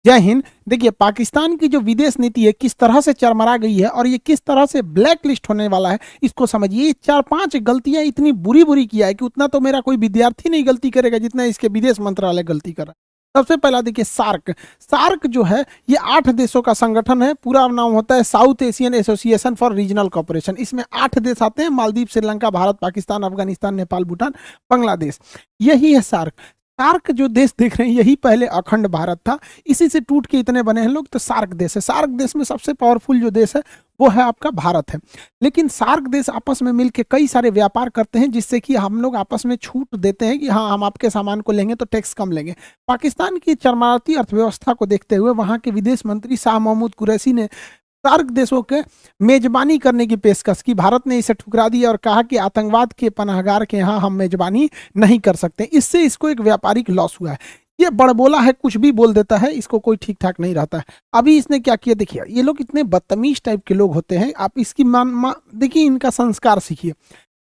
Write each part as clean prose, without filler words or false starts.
जय हिंद। देखिए, पाकिस्तान की जो विदेश नीति है किस तरह से चरमरा गई है और ये किस तरह से ब्लैक लिस्ट होने वाला है, इसको समझिए। ये 4-5 गलतियां इतनी बुरी बुरी किया है कि उतना तो मेरा कोई विद्यार्थी नहीं गलती करेगा जितना इसके विदेश मंत्रालय गलती कर रहा है। सबसे पहला देखिए, सार्क। सार्क जो है ये 8 देशों का संगठन है। पूरा नाम होता है South Asian Association for Regional Cooperation. इसमें 8 देश आते हैं: मालदीव, श्रीलंका, भारत, पाकिस्तान, अफगानिस्तान, नेपाल, भूटान, बांग्लादेश। यही है सार्क। सार्क जो देश देख रहे हैं यही पहले अखंड भारत था, इसी से टूट के इतने बने हैं लोग। तो सार्क देश है। सार्क देश में सबसे पावरफुल जो देश है वो है आपका भारत है। लेकिन सार्क देश आपस में मिलकर कई सारे व्यापार करते हैं जिससे कि हम लोग आपस में छूट देते हैं कि हाँ, हम आपके सामान को लेंगे तो टैक्स कम लेंगे। पाकिस्तान की चरमराती अर्थव्यवस्था को देखते हुए वहां के विदेश मंत्री शाह महमूद कुरैशी ने सार्क देशों के मेजबानी करने की पेशकश की। भारत ने इसे ठुकरा दिया और कहा कि आतंकवाद के पनाहगार के यहाँ हम मेजबानी नहीं कर सकते। इससे इसको एक व्यापारिक लॉस हुआ है। ये बड़बोला है, कुछ भी बोल देता है, इसको कोई ठीक ठाक नहीं रहता है। अभी इसने क्या किया देखिए, ये लोग इतने बदतमीज टाइप के लोग होते हैं। आप इसकी देखिए, इनका संस्कार सीखिए।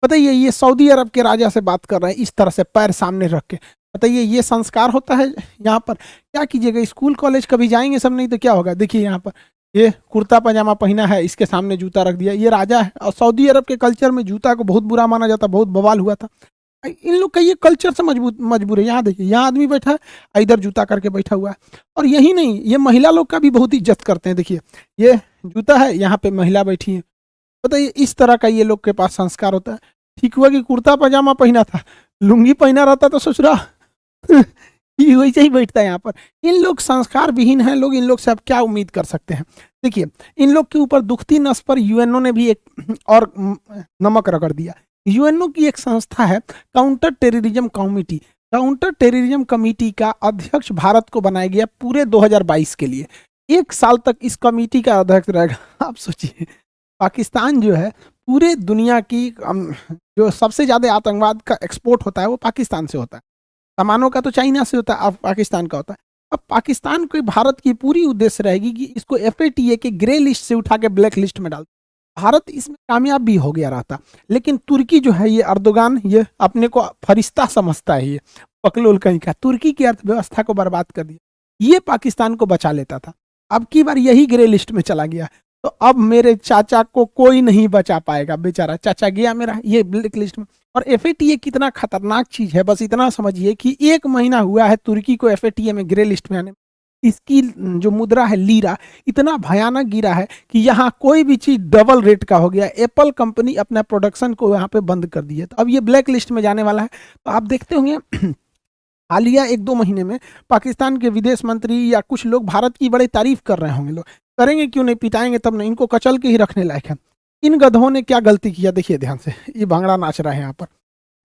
बताइए, ये सऊदी अरब के राजा से बात कर रहे हैं इस तरह से पैर सामने रख के। बताइए, ये संस्कार होता है यहाँ पर? क्या कीजिएगा, स्कूल कॉलेज कभी जाएंगे सब, नहीं तो क्या होगा। देखिए यहाँ पर ये कुर्ता पजामा पहना है, इसके सामने जूता रख दिया। ये राजा है और सऊदी अरब के कल्चर में जूता को बहुत बुरा माना जाता, बहुत बवाल हुआ था। इन लोग का ये कल्चर से मजबूर है। यहाँ देखिए, यहाँ आदमी बैठा है, इधर जूता करके बैठा हुआ है। और यही नहीं, ये महिला लोग का भी बहुत इज्जत करते हैं। देखिए, ये जूता है, यहाँ पे महिला बैठी है। बताइए, इस तरह का ये लोग के पास संस्कार होता है। ठीक हुआ कि कुर्ता पजामा पहना था, लुंगी पहना रहता तो ससुरा वैसे ही बैठता है यहाँ पर। इन लोग संस्कार विहीन हैं लोग, इन लोग से आप क्या उम्मीद कर सकते हैं। देखिए, इन लोग के ऊपर दुखती नस पर यूएनओ ने भी एक और नमक रगड़ दिया। यूएनओ की एक संस्था है counter terrorism committee. Counter terrorism committee का अध्यक्ष भारत को बनाया गया पूरे 2022 के लिए। 1 साल तक इस कमेटी का अध्यक्ष रहेगा। आप सोचिए, पाकिस्तान जो है पूरे दुनिया की जो सबसे ज्यादा आतंकवाद का एक्सपोर्ट होता है वो पाकिस्तान से होता है। सामानों का तो चाइना से होता है, अब पाकिस्तान का होता है। अब पाकिस्तान को भारत की पूरी उद्देश्य रहेगी कि इसको FATA के ग्रे लिस्ट से उठा के ब्लैक लिस्ट में डाल। भारत इसमें कामयाब भी हो गया रहता, लेकिन तुर्की जो है, ये अर्दोगान, ये अपने को फरिश्ता समझता है, ये पकलोल कहीं का, तुर्की की अर्थव्यवस्था को बर्बाद कर दिया। ये पाकिस्तान को बचा लेता था, अब की बार यही ग्रे लिस्ट में चला गया। तो अब मेरे चाचा को कोई नहीं बचा पाएगा, बेचारा चाचा गया मेरा ये ब्लैक लिस्ट में। और FATA कितना खतरनाक चीज है, बस इतना समझिए कि 1 महीना हुआ है तुर्की को FATA में ग्रे लिस्ट में आने। इसकी जो मुद्रा है लीरा, इतना भयानक गिरा है कि यहाँ कोई भी चीज डबल रेट का हो गया। एप्पल कंपनी अपना प्रोडक्शन को यहाँ पे बंद कर दी है, तो अब ये ब्लैक लिस्ट में जाने वाला है। तो आप देखते होंगे हालिया 1-2 महीने में पाकिस्तान के विदेश मंत्री या कुछ लोग भारत की बड़ी तारीफ कर रहे होंगे। लोग करेंगे क्यों नहीं, पिटाएंगे तब नहीं, इनको कचल के ही रखने लायक है। इन गधों ने क्या गलती किया, देखिए ध्यान से, ये भांगड़ा नाच रहा है यहाँ पर।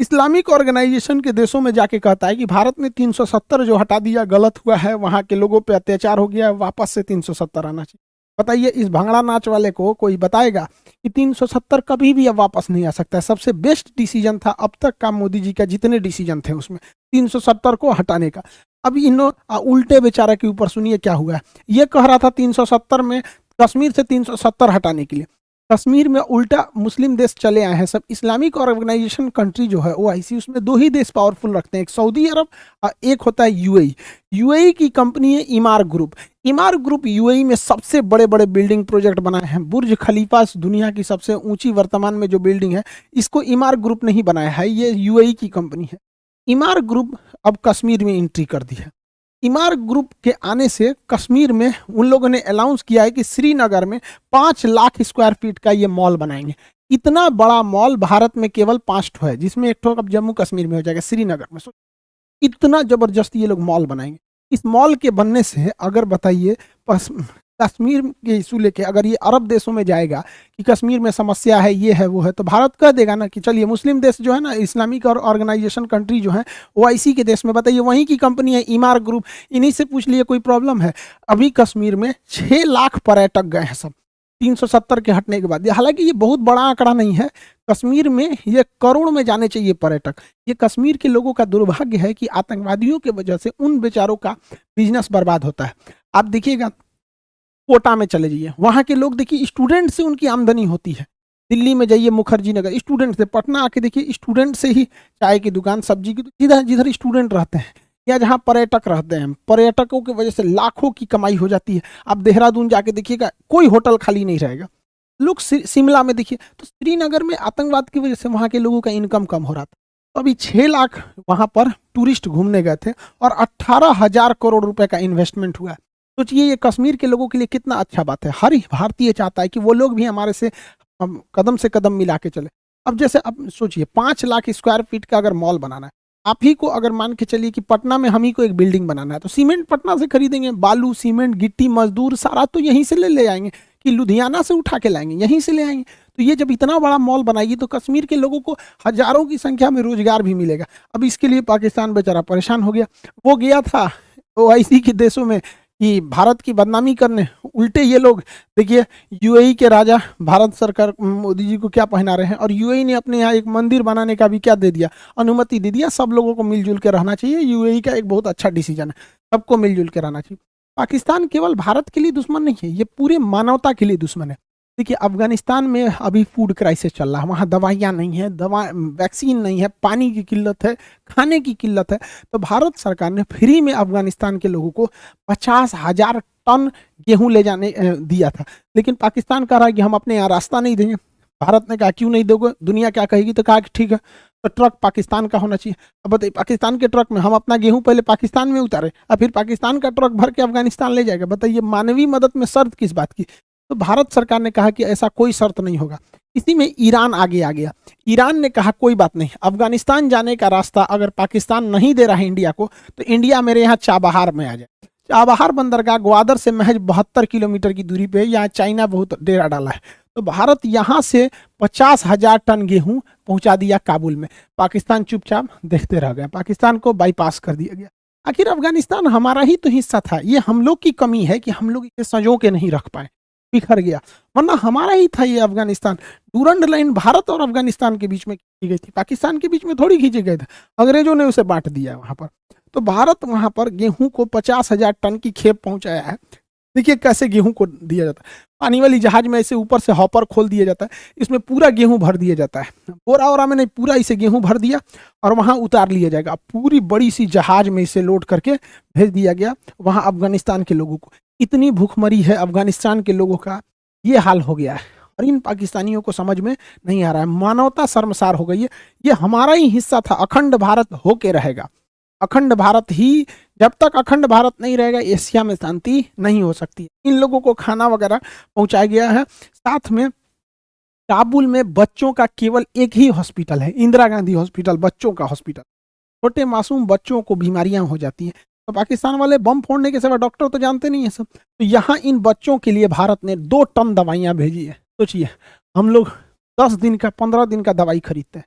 इस्लामिक ऑर्गेनाइजेशन के देशों में जाके कहता है कि भारत ने 370 जो हटा दिया गलत हुआ है, वहां के लोगों पे अत्याचार हो गया, वापस से 370 आना चाहिए। बताइए, इस भांगड़ा नाच वाले को कोई बताएगा कि 370 कभी भी अब वापस नहीं आ सकता है। सबसे बेस्ट डिसीजन था अब तक का मोदी जी का, जितने डिसीजन थे उसमें 370 को हटाने का। अब इन उल्टे बेचारा के ऊपर सुनिए क्या हुआ है। ये कह रहा था 370 में कश्मीर से 370 हटाने के लिए, कश्मीर में उल्टा मुस्लिम देश चले आए हैं सब। इस्लामिक ऑर्गेनाइजेशन कंट्री जो है OIC, उसमें 2 ही देश पावरफुल रखते हैं, एक सऊदी अरब और एक होता है UAE। UAE की कंपनी है इमार ग्रुप। इमार ग्रुप UAE में सबसे बड़े बड़े बिल्डिंग प्रोजेक्ट बनाए हैं। बुर्ज खलीफा दुनिया की सबसे ऊंची वर्तमान में जो बिल्डिंग है, इसको इमार ग्रुप ने ही बनाया है, ये UAE की कंपनी है। इमार ग्रुप अब कश्मीर में एंट्री कर दी है। इमार ग्रुप के आने से कश्मीर में उन लोगों ने अनाउंस किया है कि श्रीनगर में 5 लाख स्क्वायर फीट का ये मॉल बनाएंगे। इतना बड़ा मॉल भारत में केवल 5 ठो है, जिसमें एक ठो अब जम्मू कश्मीर में हो जाएगा, श्रीनगर में। इतना जबरदस्त ये लोग मॉल बनाएंगे। इस मॉल के बनने से अगर बताइए कश्मीर के इशू लेके अगर ये अरब देशों में जाएगा कि कश्मीर में समस्या है, ये है वो है, तो भारत कह देगा ना कि चलिए मुस्लिम देश जो है ना, इस्लामिक और ऑर्गेनाइजेशन कंट्री जो है OIC के देश में, बताइए वहीं की कंपनी है इमार ग्रुप, इन्हीं से पूछ लिए कोई प्रॉब्लम है। अभी कश्मीर में 6 लाख पर्यटक गए हैं सब 370 के हटने के बाद। हालांकि ये बहुत बड़ा आंकड़ा नहीं है, कश्मीर में ये करोड़ में जाने चाहिए पर्यटक। ये कश्मीर के लोगों का दुर्भाग्य है कि आतंकवादियों के वजह से उन बेचारों का बिजनेस बर्बाद होता है। आप देखिएगा, कोटा में चले जाइए, वहां के लोग देखिए स्टूडेंट से उनकी आमदनी होती है। दिल्ली में जाइए मुखर्जी नगर, स्टूडेंट से। पटना आके देखिए, स्टूडेंट से ही चाय की दुकान, सब्जी की, जिधर जिधर स्टूडेंट रहते हैं या जहाँ पर्यटक रहते हैं, पर्यटकों की वजह से लाखों की कमाई हो जाती है। आप देहरादून जाके देखिएगा, कोई होटल खाली नहीं रहेगा। लोग शिमला में देखिए, तो श्रीनगर में आतंकवाद की वजह से वहाँ के लोगों का इनकम कम हो रहा था। तो अभी 6 लाख वहाँ पर टूरिस्ट घूमने गए थे और 18,000 करोड़ रुपए का इन्वेस्टमेंट हुआ है। सोचिए ये कश्मीर के लोगों के लिए कितना अच्छा बात है। हर भारतीय चाहता है कि वो लोग भी हमारे से कदम से कदम मिला के चले। अब जैसे अब सोचिए 5 लाख स्क्वायर फीट का अगर मॉल बनाना है, आप ही को अगर मान के चलिए कि पटना में हम ही को एक बिल्डिंग बनाना है, तो सीमेंट पटना से खरीदेंगे, बालू सीमेंट गिट्टी मजदूर सारा तो यहीं से ले आएंगे, कि लुधियाना से उठा के लाएंगे, यहीं से ले आएंगे। तो ये जब इतना बड़ा मॉल बनाएगी तो कश्मीर के लोगों को हजारों की संख्या में रोजगार भी मिलेगा। अब इसके लिए पाकिस्तान बेचारा परेशान हो गया। वो गया था ओआईसी के देशों में कि भारत की बदनामी करने, उल्टे ये लोग देखिए यूएई के राजा भारत सरकार मोदी जी को क्या पहना रहे हैं, और यूएई ने अपने यहाँ एक मंदिर बनाने का भी क्या दे दिया, अनुमति दे दिया। सब लोगों को मिलजुल के रहना चाहिए, यूएई का एक बहुत अच्छा डिसीजन है, सबको मिलजुल के रहना चाहिए। पाकिस्तान केवल भारत के लिए दुश्मन नहीं है, ये पूरे मानवता के लिए दुश्मन है। देखिए अफगानिस्तान में अभी फूड क्राइसिस चल रहा है, वहाँ दवाइयाँ नहीं है, वैक्सीन नहीं है, पानी की किल्लत है, खाने की किल्लत है। तो भारत सरकार ने फ्री में अफगानिस्तान के लोगों को 50,000 टन गेहूं ले जाने दिया था। लेकिन पाकिस्तान कह रहा है कि हम अपने यहाँ रास्ता नहीं देंगे। भारत ने कहा क्यों नहीं दोगे, दुनिया क्या कहेगी, तो कहा कि ठीक है, तो ट्रक पाकिस्तान का होना चाहिए। अब बताइए पाकिस्तान के ट्रक में हम अपना गेहूं पहले पाकिस्तान में उतारे और फिर पाकिस्तान का ट्रक भर के अफगानिस्तान ले जाएगा। बताइए मानवीय मदद में शर्त किस बात की। तो भारत सरकार ने कहा कि ऐसा कोई शर्त नहीं होगा। इसी में ईरान आगे आ गया। ईरान ने कहा कोई बात नहीं, अफगानिस्तान जाने का रास्ता अगर पाकिस्तान नहीं दे रहा है इंडिया को, तो इंडिया मेरे यहाँ चाबहार में आ जाए। चाबहार बंदरगाह ग्वादर से महज 72 किलोमीटर की दूरी पे, यहाँ चाइना बहुत डेरा डाला है। तो भारत यहाँ से 50,000 टन गेहूं पहुंचा दिया काबुल में। पाकिस्तान चुपचाप देखते रह गया, पाकिस्तान को बाईपास कर दिया गया। आखिर अफगानिस्तान हमारा ही तो हिस्सा था, ये हम लोग की कमी है कि हम लोग इसे संजो के नहीं रख पाए, बिखर गया, वरना हमारा ही था ये अफगानिस्तान। डूरंड लाइन भारत और अफगानिस्तान के बीच में खींची गई थी, पाकिस्तान के बीच में थोड़ी खींचे गए थे, अंग्रेजों ने उसे बांट दिया वहां पर। तो भारत वहां पर गेहूं को 50,000 टन की खेप पहुंचाया है। देखिए कैसे गेहूं को दिया जाता है, पानी वाली जहाज में ऐसे ऊपर से हॉपर खोल दिया जाता है, इसमें पूरा गेहूं भर दिया जाता है, बोरा वोरा में नहीं, पूरा इसे गेहूं भर दिया और वहां उतार लिया जाएगा। पूरी बड़ी सी जहाज में इसे लोड करके भेज दिया गया वहां अफगानिस्तान के लोगों को। इतनी भूखमरी है अफगानिस्तान के लोगों का, ये हाल हो गया है और इन पाकिस्तानियों को समझ में नहीं आ रहा है। मानवता शर्मसार हो गई है, ये हमारा ही हिस्सा था, अखंड भारत होके रहेगा। अखंड भारत ही, जब तक अखंड भारत नहीं रहेगा एशिया में शांति नहीं हो सकती। इन लोगों को खाना वगैरह पहुंचाया गया है। साथ में काबुल में बच्चों का केवल एक ही हॉस्पिटल है, इंदिरा गांधी हॉस्पिटल, बच्चों का हॉस्पिटल। छोटे मासूम बच्चों को बीमारियां हो जाती हैं, तो पाकिस्तान वाले बम फोड़ने के सिवा डॉक्टर तो जानते नहीं है सब। तो यहाँ इन बच्चों के लिए भारत ने 2 टन दवाइयाँ भेजी है। सोचिए हम लोग 10 दिन का 15 दिन का दवाई खरीदते हैं,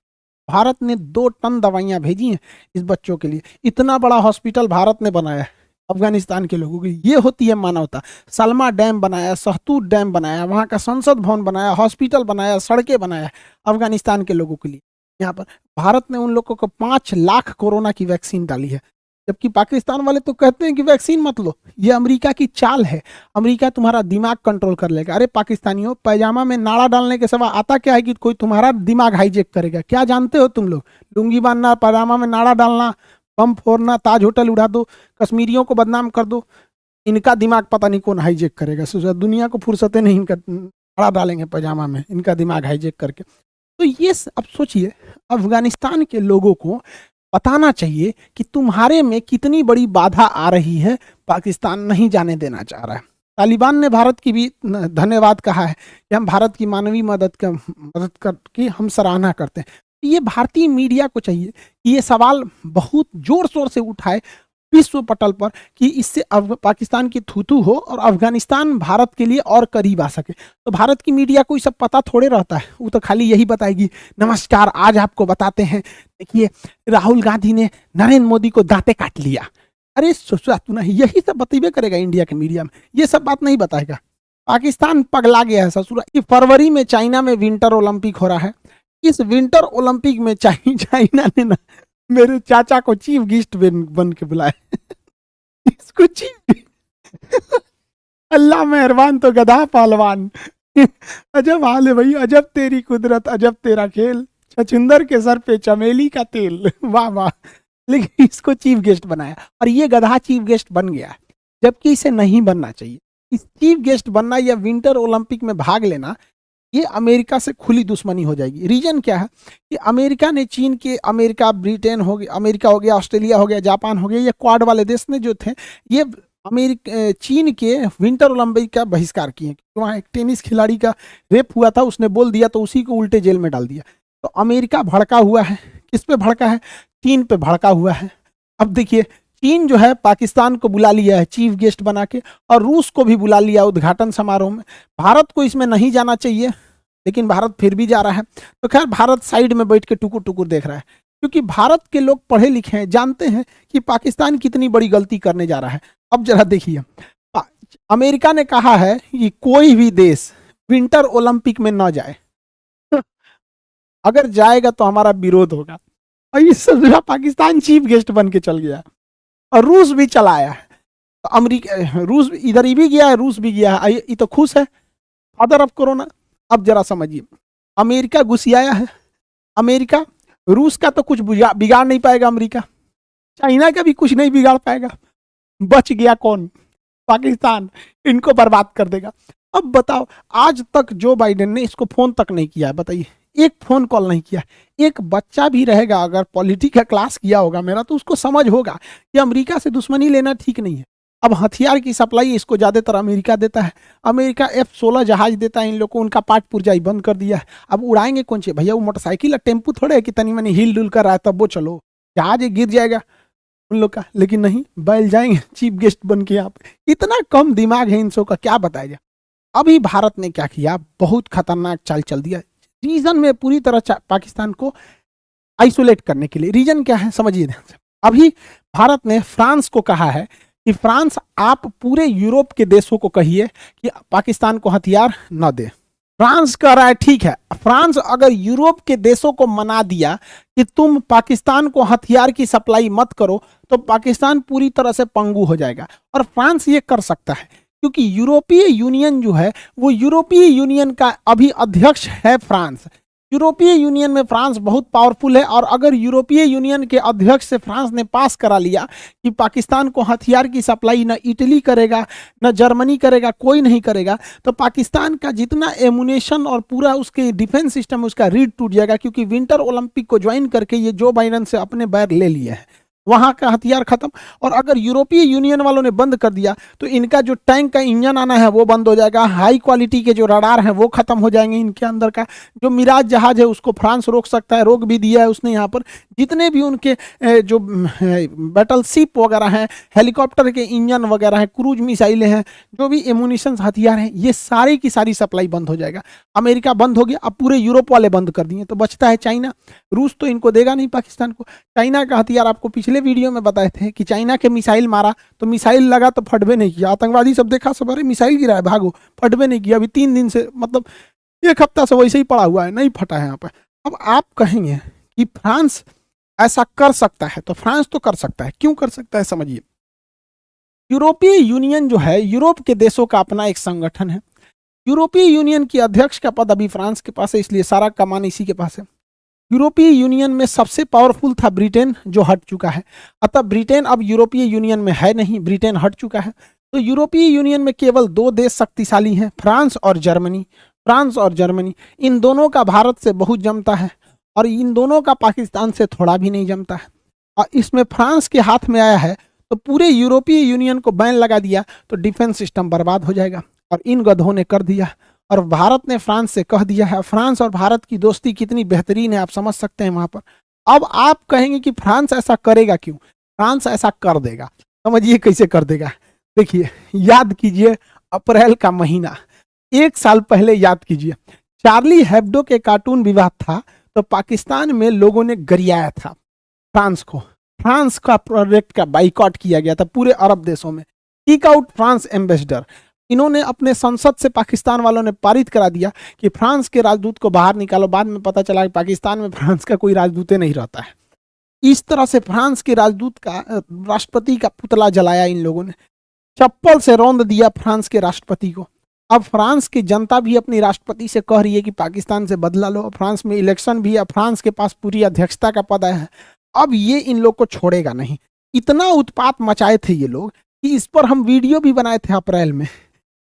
भारत ने 2 टन दवाइयाँ भेजी हैं इस बच्चों के लिए। इतना बड़ा हॉस्पिटल भारत ने बनाया है अफगानिस्तान के लोगों की, ये होती है मानवता। सलमा डैम बनाया, सहतूत डैम बनाया, वहाँ का संसद भवन बनाया, हॉस्पिटल बनाया, सड़कें बनाया अफगानिस्तान के लोगों के लिए। यहाँ पर भारत ने उन लोगों को 5 लाख कोरोना की वैक्सीन डाली है, जबकि पाकिस्तान वाले तो कहते हैं कि वैक्सीन मत लो, ये अमेरिका की चाल है, अमेरिका तुम्हारा दिमाग कंट्रोल कर लेगा। अरे पाकिस्तानियों, पैजामा में नाड़ा डालने के सिवा आता क्या है कि कोई तुम्हारा दिमाग हाईजेक करेगा? क्या जानते हो तुम लोग? लुंगी बांधना, पैजामा में नाड़ा डालना, बम फोड़ना, ताज होटल उड़ा दो, कश्मीरियों को बदनाम कर दो, इनका दिमाग पता नहीं कौन हाईजेक करेगा। दुनिया को फुर्सतें नहीं, इनका नाड़ा डालेंगे पैजामा में, इनका दिमाग हाईजेक करके। तो ये अब सोचिए अफगानिस्तान के लोगों को बताना चाहिए कि तुम्हारे में कितनी बड़ी बाधा आ रही है, पाकिस्तान नहीं जाने देना चाह रहा है। तालिबान ने भारत की भी धन्यवाद कहा है कि हम भारत की मानवीय मदद की हम सराहना करते हैं। ये भारतीय मीडिया को चाहिए कि ये सवाल बहुत जोर शोर से उठाए विश्व पटल पर कि इससे पाकिस्तान की थूथू हो और अफगानिस्तान भारत के लिए और करीब आ सके। तो भारत की मीडिया को ये सब पता थोड़े रहता है, वो तो खाली यही बताएगी, नमस्कार आज आपको बताते हैं, देखिए राहुल गांधी ने नरेंद्र मोदी को दांते काट लिया। अरे सोचा तू ना, यही सब बतेबे करेगा इंडिया के मीडिया में, ये सब बात नहीं बताएगा। पाकिस्तान पगला गया है ससुरा। फरवरी में चाइना में विंटर ओलंपिक हो रहा है। इस विंटर ओलंपिक में चाइना ने ना मेरे चाचा को चीफ गेस्ट बन के बुलाया इसको चीफ अल्लाह मेहरबान तो गधा पहलवान। अजब हाल है भाई, अजब तेरी कुदरत, अजब तेरा खेल, छछुंदर के सर पे चमेली का तेल। वाह वाह, लेकिन इसको चीफ गेस्ट बनाया और ये गधा चीफ गेस्ट बन गया, जबकि इसे नहीं बनना चाहिए। इस चीफ गेस्ट बनना या विंटर ओलंपिक में भाग लेना, ये अमेरिका से खुली दुश्मनी हो जाएगी। रीजन क्या है कि अमेरिका ने चीन के, अमेरिका ब्रिटेन हो गया, अमेरिका हो गया, ऑस्ट्रेलिया हो गया, जापान हो गया, ये क्वाड वाले देश ने जो थे ये अमेरिका चीन के विंटर ओलंपिक का बहिष्कार किए। वहाँ एक टेनिस खिलाड़ी का रेप हुआ था, उसने बोल दिया तो उसी को उल्टे जेल में डाल दिया। तो अमेरिका भड़का हुआ है, किस पे भड़का है? चीन पे भड़का हुआ है। अब देखिए चीन जो है पाकिस्तान को बुला लिया है चीफ गेस्ट बना के, और रूस को भी बुला लिया उद्घाटन समारोह में। भारत को इसमें नहीं जाना चाहिए, लेकिन भारत फिर भी जा रहा है। तो खैर भारत साइड में बैठ के टुकुर टुकुर देख रहा है, क्योंकि भारत के लोग पढ़े लिखे हैं, जानते हैं कि पाकिस्तान कितनी बड़ी गलती करने जा रहा है। अब जरा देखिए, अमेरिका ने कहा है कि कोई भी देश विंटर ओलंपिक में न जाए, अगर जाएगा तो हमारा विरोध होगा। और इस पाकिस्तान चीफ गेस्ट बन के चल गया, और रूस भी चला आया है। तो अमेरिका, रूस इधर ही भी गया है, रूस भी गया है, ये तो खुश है, फादर ऑफ कोरोना। अब जरा समझिए, अमेरिका घुसियाया है, अमेरिका रूस का तो कुछ बिगाड़ नहीं पाएगा, अमेरिका चाइना का भी कुछ नहीं बिगाड़ पाएगा। बच गया कौन? पाकिस्तान, इनको बर्बाद कर देगा। अब बताओ, आज तक जो बाइडेन ने इसको फोन तक नहीं किया है, बताइए, एक फोन कॉल नहीं किया। एक बच्चा भी रहेगा, अगर पॉलिटी का क्लास किया होगा मेरा, तो उसको समझ होगा कि अमेरिका से दुश्मनी लेना ठीक नहीं है। अब हथियार की सप्लाई इसको ज्यादातर अमेरिका देता है। अमेरिका F-16 जहाज देता है इन लोग को, उनका पार्ट पुर्जाई बंद कर दिया है। अब उड़ाएंगे कौन से भैया? वो मोटरसाइकिल और टेम्पू थोड़े है कि तनी मनी हिल डुल कर रहा है तब वो चलो, जहाज गिर जाएगा उन लोग का। लेकिन नहीं, बैल जाएंगे चीफ गेस्ट बन के। यहाँ पे इतना कम दिमाग है इन सब का, क्या बताया जाए। अभी भारत ने क्या किया, बहुत खतरनाक चाल चल दिया रीजन में, पूरी तरह पाकिस्तान को आइसोलेट करने के लिए। रीजन क्या है समझिए। अभी भारत ने फ्रांस को कहा है कि फ्रांस, आप पूरे यूरोप के देशों को कहिए कि पाकिस्तान को हथियार न दे। फ्रांस कह रहा है ठीक है। फ्रांस अगर यूरोप के देशों को मना दिया कि तुम पाकिस्तान को हथियार की सप्लाई मत करो, तो पाकिस्तान पूरी तरह से पंगु हो जाएगा। और फ्रांस ये कर सकता है, क्योंकि यूरोपीय यूनियन जो है, वो यूरोपीय यूनियन का अभी अध्यक्ष है फ्रांस। यूरोपीय यूनियन में फ्रांस बहुत पावरफुल है, और अगर यूरोपीय यूनियन के अध्यक्ष से फ्रांस ने पास करा लिया कि पाकिस्तान को हथियार की सप्लाई न इटली करेगा, न जर्मनी करेगा, कोई नहीं करेगा, तो पाकिस्तान का जितना एमुनेशन और पूरा उसके डिफेंस सिस्टम, उसका रीढ़ टूट जाएगा। क्योंकि विंटर ओलंपिक को ज्वाइन करके ये जो बाइडेन से अपने बैर ले लिए हैं, वहां का हथियार खत्म। और अगर यूरोपीय यूनियन वालों ने बंद कर दिया, तो इनका जो टैंक का इंजन आना है वो बंद हो जाएगा। हाई क्वालिटी के जो रडार हैं वो खत्म हो जाएंगे। इनके अंदर का जो मिराज जहाज है उसको फ्रांस रोक सकता है, रोक भी दिया है उसने। यहाँ पर जितने भी उनके जो बैटल शिप वगैरह हैं, हेलीकॉप्टर के इंजन वगैरह हैं, क्रूज मिसाइलें हैं, जो भी एमुनिशन हथियार हैं, ये सारी की सारी सप्लाई बंद हो जाएगा। अमेरिका बंद हो गया, अब पूरे यूरोप वाले बंद कर दिए, तो बचता है चाइना। रूस तो इनको देगा नहीं पाकिस्तान को। चाइना का हथियार आपको पिछले वीडियो में बताए थे कि चाइना के मिसाइल मारा तो मिसाइल लगा तो फटबे नहीं किया। आतंकवादी सब देखा, सब अरे मिसाइल गिरा है भागो, फटबे नहीं किया। अभी 3 दिन से, मतलब 1 हफ्ता से वैसे ही पड़ा हुआ है, नहीं फटा है यहाँ पर। अब आप कहेंगे कि फ्रांस ऐसा कर सकता है, तो फ्रांस तो कर सकता है। क्यों कर सकता है समझिए। यूरोपीय यूनियन जो है, यूरोप के देशों का अपना एक संगठन है। यूरोपीय यूनियन की अध्यक्ष का पद अभी फ्रांस के पास है, इसलिए सारा कमान इसी के पास है। यूरोपीय यूनियन में सबसे पावरफुल था ब्रिटेन, जो हट चुका है। अतः ब्रिटेन अब यूरोपीय यूनियन में है नहीं, ब्रिटेन हट चुका है। तो यूरोपीय यूनियन में केवल 2 देश शक्तिशाली हैं, फ्रांस और जर्मनी। फ्रांस और जर्मनी, इन दोनों का भारत से बहुत जमता है, और इन दोनों का पाकिस्तान से थोड़ा भी नहीं जमता है। और इसमें फ्रांस के हाथ में आया है तो पूरे यूरोपीय यूनियन को बैन लगा दिया, तो डिफेंस सिस्टम बर्बाद हो जाएगा। और इन गधों ने कर दिया, और भारत ने फ्रांस से कह दिया है। फ्रांस और भारत की दोस्ती कितनी बेहतरीन है, आप समझ सकते हैं वहां पर। अब आप कहेंगे कि फ्रांस ऐसा करेगा क्यों? फ्रांस ऐसा कर देगा, समझिए कैसे कर देगा। देखिए, याद कीजिए अप्रैल का महीना, 1 साल पहले याद कीजिए, चार्ली हेब्डो के कार्टून विवाद था, तो पाकिस्तान में लोगों ने गरियाया था फ्रांस को। फ्रांस का प्रोडक्ट का बाइकआउट किया गया था पूरे अरब देशों में। Kick out France ambassador. इन्होंने अपने संसद से, पाकिस्तान वालों ने पारित करा दिया कि फ्रांस के राजदूत को बाहर निकालो। बाद में पता चला कि पाकिस्तान में फ्रांस का कोई राजदूत नहीं रहता है। इस तरह से फ्रांस के राजदूत का, राष्ट्रपति का पुतला जलाया इन लोगों ने, चप्पल से रौंद दिया फ्रांस के राष्ट्रपति को। अब फ्रांस की जनता भी अपनी राष्ट्रपति से कह रही है कि पाकिस्तान से बदला लो। फ्रांस में इलेक्शन भी है, फ्रांस के पास पूरी अध्यक्षता का पद है। अब ये इन लोग को छोड़ेगा नहीं। इतना उत्पात मचाए थे ये लोग कि इस पर हम वीडियो भी बनाए थे अप्रैल में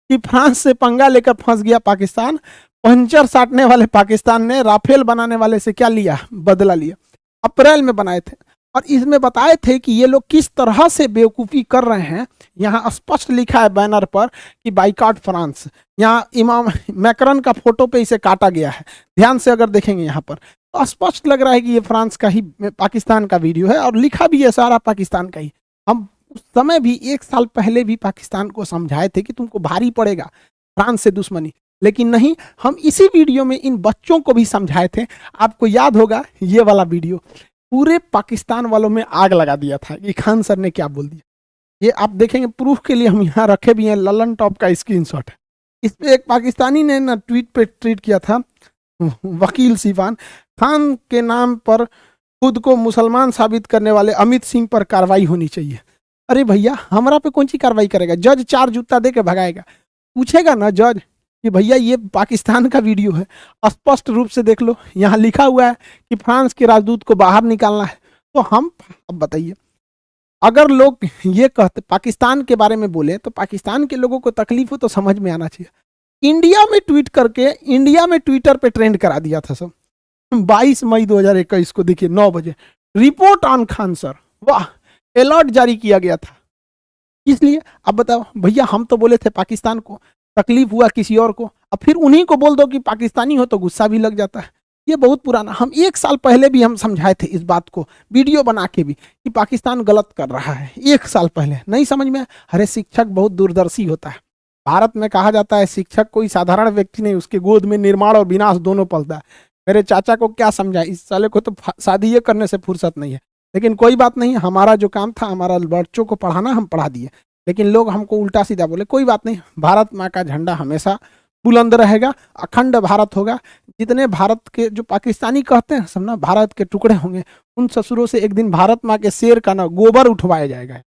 कि फ्रांस से पंगा लेकर फंस गया पाकिस्तान, पंचर साटने वाले पाकिस्तान ने राफेल बनाने वाले से क्या लिया, बदला लिया। अप्रैल में बनाए थे और इसमें बताए थे कि ये लोग किस तरह से बेवकूफ़ी कर रहे हैं। यहाँ स्पष्ट लिखा है बैनर पर कि बाइकॉट फ्रांस। यहाँ इमाम मैकरन का फोटो पे इसे काटा गया है, ध्यान से अगर देखेंगे यहाँ पर तो स्पष्ट लग रहा है कि ये फ्रांस का ही, पाकिस्तान का वीडियो है और लिखा भी है सारा पाकिस्तान का ही। हम उस समय भी 1 साल पहले भी पाकिस्तान को समझाए थे कि तुमको भारी पड़ेगा फ्रांस से दुश्मनी, लेकिन नहीं, हम इसी वीडियो में इन बच्चों को भी समझाए थे। आपको याद होगा ये वाला वीडियो, पूरे पाकिस्तान वालों में आग लगा दिया था कि खान सर ने क्या बोल दिया। ये आप देखेंगे, प्रूफ के लिए हम यहाँ रखे भी हैं, ललन टॉप का स्क्रीनशॉट है। इस पे एक पाकिस्तानी ने ना ट्वीट पे ट्वीट किया था, वकील सिवान खान के नाम पर खुद को मुसलमान साबित करने वाले अमित सिंह पर कार्रवाई होनी चाहिए। अरे भैया, हमारा पे कौन सी कार्रवाई करेगा? जज 4 जूता दे के भगाएगा। पूछेगा ना जज कि भैया ये पाकिस्तान का वीडियो है, स्पष्ट रूप से देख लो, यहाँ लिखा हुआ है कि फ्रांस के राजदूत को बाहर निकालना है। तो हम, अब बताइए, अगर लोग ये कहते पाकिस्तान के बारे में बोले तो पाकिस्तान के लोगों को तकलीफ हो तो समझ में आना चाहिए। इंडिया में ट्वीट करके, इंडिया में ट्विटर पे ट्रेंड करा दिया था सब। 22 मई 2021 को देखिए 9 बजे, रिपोर्ट ऑन खान सर, वाह, अलर्ट जारी किया गया था। इसलिए अब बताओ भैया, हम तो बोले थे पाकिस्तान को, तकलीफ हुआ किसी और को, अब फिर उन्हीं को बोल दो कि पाकिस्तानी हो तो गुस्सा भी लग जाता है। ये बहुत पुराना, हम 1 साल पहले भी हम समझाए थे इस बात को, वीडियो बना के भी, कि पाकिस्तान गलत कर रहा है। 1 साल पहले नहीं समझ में। अरे शिक्षक बहुत दूरदर्शी होता है। भारत में कहा जाता है शिक्षक कोई साधारण व्यक्ति नहीं, उसके गोद में निर्माण और विनाश दोनों पलता है। मेरे चाचा को क्या समझाए, इस साले को तो शादी ये करने से फुर्सत नहीं है। लेकिन कोई बात नहीं, हमारा जो काम था, हमारा बच्चों को पढ़ाना, हम पढ़ा दिए। लेकिन लोग हमको उल्टा सीधा बोले, कोई बात नहीं, भारत माँ का झंडा हमेशा बुलंद रहेगा, अखंड भारत होगा। जितने भारत के जो पाकिस्तानी कहते हैं सब ना भारत के टुकड़े होंगे, उन ससुरों से एक दिन भारत माँ के शेर का ना गोबर उठवाया जाएगा।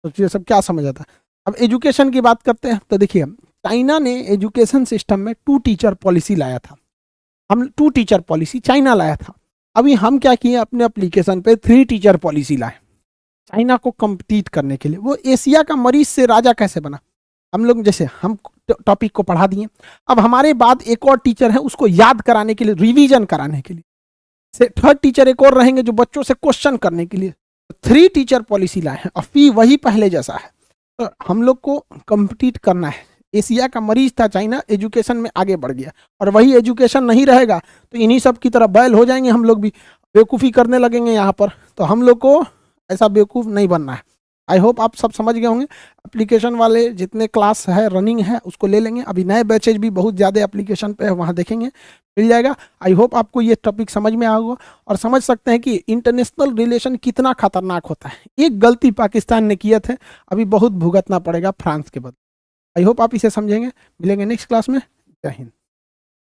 तो ये सब क्या समझ आता। अब एजुकेशन की बात करते हैं तो देखिए, चाइना ने एजुकेशन सिस्टम में 2 टीचर पॉलिसी लाया था। हम 2 टीचर पॉलिसी चाइना लाया था। अभी हम क्या किए, अपने एप्लीकेशन पे 3 टीचर पॉलिसी लाए चाइना को कम्पीट करने के लिए। वो एशिया का मरीज से राजा कैसे बना, हम लोग जैसे हम टॉपिक को पढ़ा दिए। अब हमारे बाद एक और टीचर है, उसको याद कराने के लिए, रिवीजन कराने के लिए। 3rd टीचर एक और रहेंगे जो बच्चों से क्वेश्चन करने के लिए। 3 टीचर पॉलिसी लाए हैं और फी वही पहले जैसा है। तो हम लोग को कम्पीट करना है। एशिया का मरीज था चाइना, एजुकेशन में आगे बढ़ गया, और वही एजुकेशन नहीं रहेगा तो इन्हीं सब की तरह बैल हो जाएंगे। हम लोग भी बेवकूफ़ी करने लगेंगे यहाँ पर। तो हम लोग को ऐसा बेवकूफ़ नहीं बनना है। आई होप आप सब समझ गए होंगे। एप्लीकेशन वाले जितने क्लास है, रनिंग है, उसको ले लेंगे। अभी नए बैचेज भी बहुत ज़्यादा एप्लीकेशन पे है, वहाँ देखेंगे, मिल जाएगा। आई होप आपको ये टॉपिक समझ में आया होगा और समझ सकते हैं कि इंटरनेशनल रिलेशन कितना खतरनाक होता है। एक गलती पाकिस्तान ने किए थे, अभी बहुत भुगतना पड़ेगा फ्रांस के बदले। आई होप आप इसे समझेंगे। मिलेंगे नेक्स्ट क्लास में। जय हिंद।